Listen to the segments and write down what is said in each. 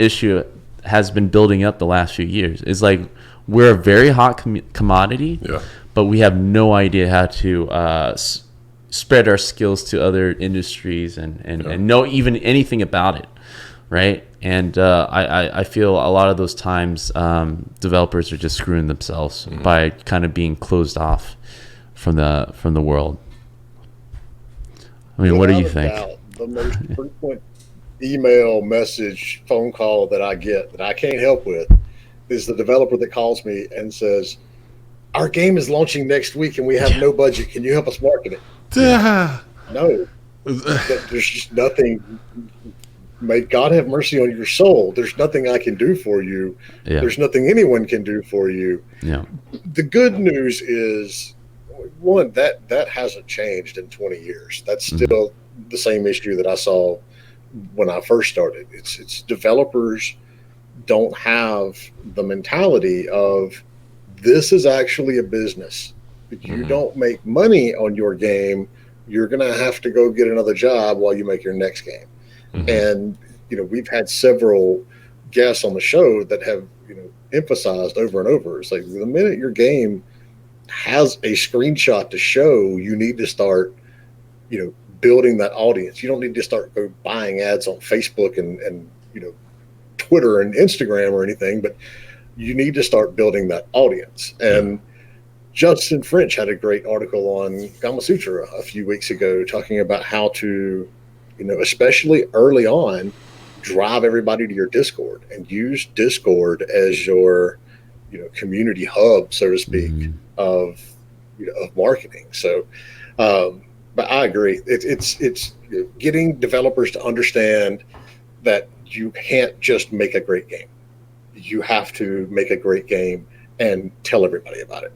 issue has been building up the last few years. Is like we're a very hot commodity, but we have no idea how to spread our skills to other industries and know even anything about it, right? And I feel a lot of those times developers are just screwing themselves by kind of being closed off from the world. I mean, what do you think? The most frequent email, message, phone call that I get that I can't help with is the developer that calls me and says, "Our game is launching next week and we have no budget. Can you help us market it?" No, there's just nothing. May God have mercy on your soul. There's nothing I can do for you. There's nothing anyone can do for you. The good news is, one, that hasn't changed in 20 years. That's still the same issue that I saw when I first started. It's developers don't have the mentality of, this is actually a business. If you don't make money on your game, you're going to have to go get another job while you make your next game. And, we've had several guests on the show that have, emphasized over and over. It's like the minute your game has a screenshot to show, you need to start, building that audience. You don't need to start buying ads on Facebook and Twitter and Instagram or anything, but you need to start building that audience. And Justin French had a great article on Kama Sutra a few weeks ago talking about how to, especially early on, drive everybody to your Discord and use Discord as your, community hub, so to speak, of marketing. So, but I agree. It's getting developers to understand that you can't just make a great game. You have to make a great game and tell everybody about it.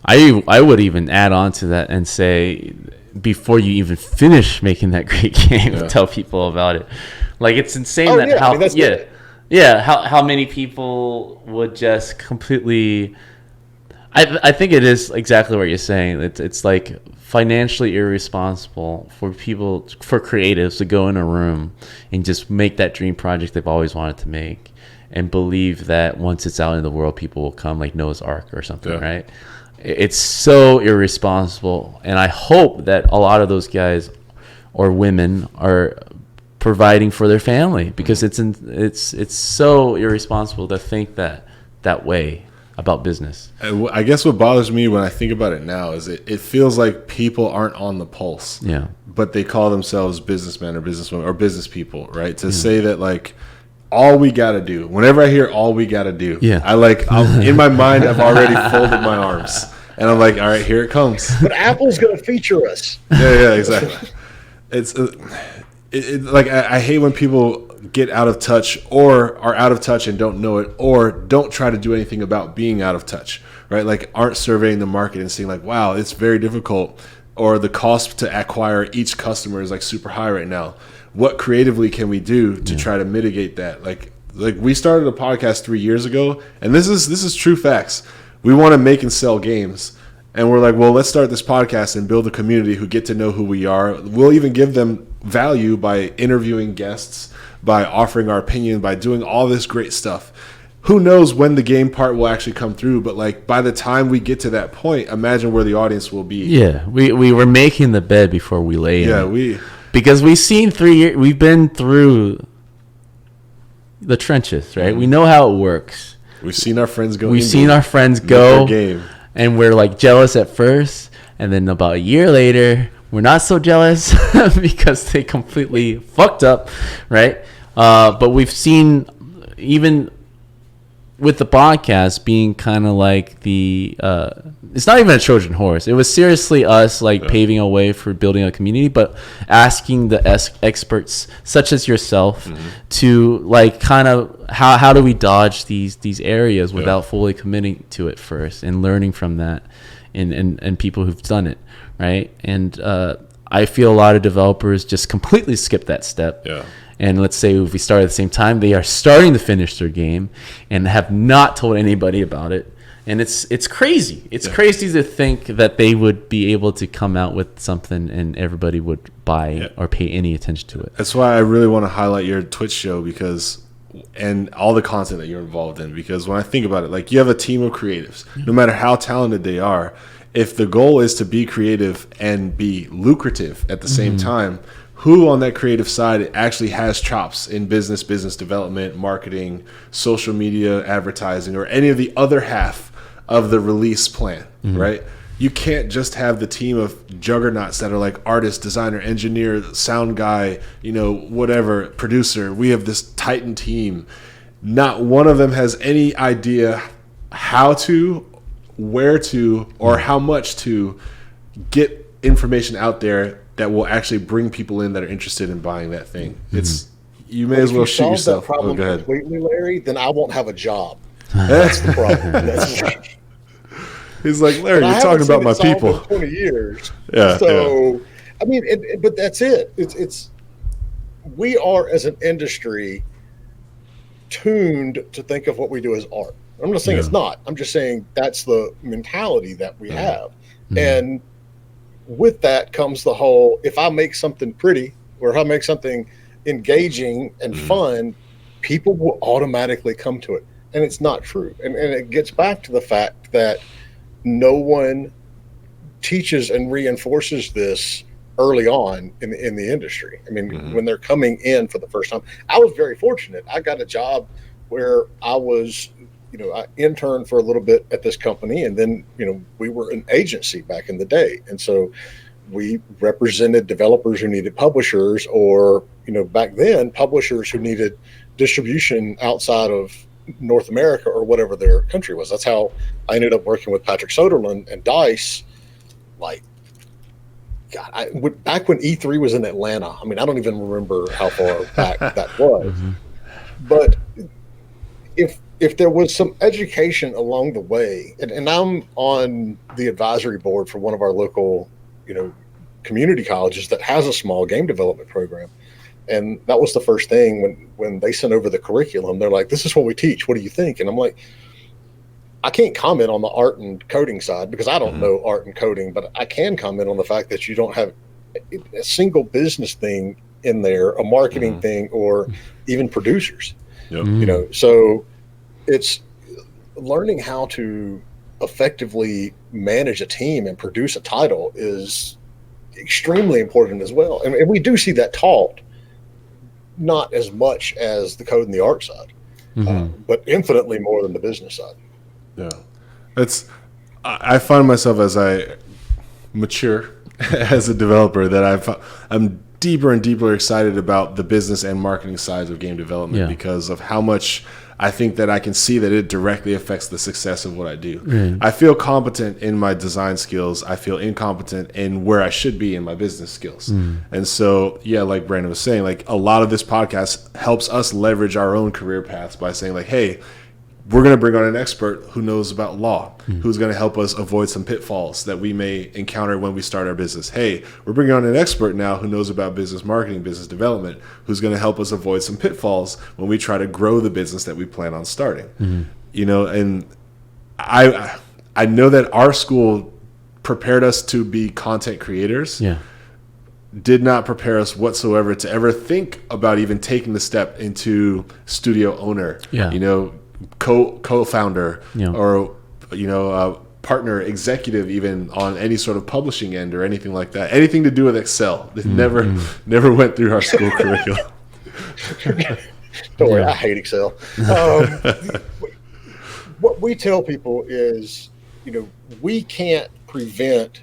I would even add on to that and say, before you even finish making that great game, tell people about it. Like, it's insane how many people would just completely. I think it is exactly what you're saying. It's like financially irresponsible for creatives to go in a room and just make that dream project they've always wanted to make, and believe that once it's out in the world, people will come like Noah's Ark or something, right? It's so irresponsible, and I hope that a lot of those guys or women are providing for their family, because it's so irresponsible to think that way about business. I guess what bothers me when I think about it now is it feels like people aren't on the pulse. But they call themselves businessmen or businesswomen or business people, right? To say that, like, all we got to do, whenever I hear all we got to do, I'm in my mind, I've already folded my arms. And I'm like, all right, here it comes. But Apple's going to feature us. Yeah, exactly. It's like, I hate when people get out of touch, or are out of touch and don't know it, or don't try to do anything about being out of touch, right? Like, aren't surveying the market and seeing like, wow, it's very difficult, or the cost to acquire each customer is like super high right now. What creatively can we do to try to mitigate that? Like we started a podcast 3 years ago, and this is true facts. We want to make and sell games. And we're like, well, let's start this podcast and build a community who get to know who we are. We'll even give them value by interviewing guests, by offering our opinion, by doing all this great stuff. Who knows when the game part will actually come through, but like, by the time we get to that point, imagine where the audience will be. Yeah, we were making the bed before we lay in. Yeah, because we've seen 3 years, we've been through the trenches, right? We know how it works. We've seen our friends go. Game. And we're like jealous at first, and then about a year later, we're not so jealous because they completely fucked up, right? But we've seen, even with the podcast being kind of like it's not even a Trojan horse. It was seriously us paving a way for building a community, but asking the experts such as yourself to like kind of how do we dodge these areas without fully committing to it first, and learning from that and people who've done it, right? And I feel a lot of developers just completely skip that step. And let's say if we start at the same time, they are starting to finish their game and have not told anybody about it. And it's crazy. It's crazy to think that they would be able to come out with something and everybody would buy or pay any attention to it. That's why I really want to highlight your Twitch show and all the content that you're involved in, because when I think about it, like, you have a team of creatives, no matter how talented they are, if the goal is to be creative and be lucrative at the same time, who on that creative side actually has chops in business development, marketing, social media, advertising, or any of the other half of the release plan, right? You can't just have the team of juggernauts that are like artist, designer, engineer, sound guy, whatever, producer. We have this titan team. Not one of them has any idea how to, where to, or how much to get information out there that will actually bring people in that are interested in buying that thing. You may as well shoot yourself. If you solve that problem completely, Larry, then I won't have a job. That's the problem. He's like, Larry, you're talking about my people. 20 years. Yeah. So, I mean, but that's it. We are, as an industry, tuned to think of what we do as art. I'm not saying it's not. I'm just saying that's the mentality that we have. And with that comes the whole, if I make something pretty or if I make something engaging and fun, people will automatically come to it. And it's not true. And it gets back to the fact that no one teaches and reinforces this early on in the industry. I mean, when they're coming in for the first time, I was very fortunate. I got a job where I was, I interned for a little bit at this company, and then, we were an agency back in the day. And so we represented developers who needed publishers, or, back then, publishers who needed distribution outside of North America or whatever their country was. That's how I ended up working with Patrick Soderlund and Dice. Like, God, back when E3 was in Atlanta. I mean, I don't even remember how far back that was. But if there was some education along the way, and I'm on the advisory board for one of our local, community colleges that has a small game development program. And that was the first thing when they sent over the curriculum. They're like, this is what we teach. What do you think? And I'm like, I can't comment on the art and coding side because I don't know art and coding, but I can comment on the fact that you don't have a single business thing in there, a marketing thing, or even producers. So it's learning how to effectively manage a team and produce a title is extremely important as well. And we do see that taught, not as much as the code and the art side, but infinitely more than the business side. Yeah. I find myself, as I mature as a developer, that I'm deeper and deeper excited about the business and marketing sides of game development because of how much I think that I can see that it directly affects the success of what I do. I feel competent in my design skills. I feel incompetent in where I should be in my business skills. And so, like Brandon was saying, like, a lot of this podcast helps us leverage our own career paths by saying, like, hey, we're going to bring on an expert who knows about law, who's going to help us avoid some pitfalls that we may encounter when we start our business. Hey, we're bringing on an expert now who knows about business marketing, business development, who's going to help us avoid some pitfalls when we try to grow the business that we plan on starting. And I know that our school prepared us to be content creators. Did not prepare us whatsoever to ever think about even taking the step into studio owner. Co-founder or partner, executive, even on any sort of publishing end or anything like that. Anything to do with Excel. It never went through our school curriculum. Don't worry, I hate Excel. What we tell people is, we can't prevent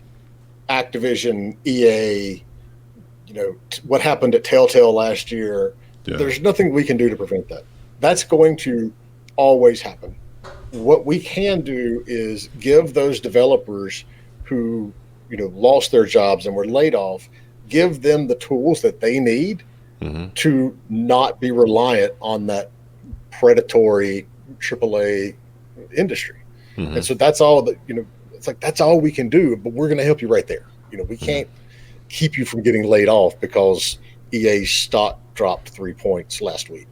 Activision, EA, what happened at Telltale last year. There's nothing we can do to prevent that. That's going to always happen. What we can do is give those developers who lost their jobs and were laid off, give them the tools that they need to not be reliant on that predatory AAA industry. And so that's all that it's like, that's all we can do, but we're going to help you right there. We can't keep you from getting laid off because EA's stock dropped 3 points last week.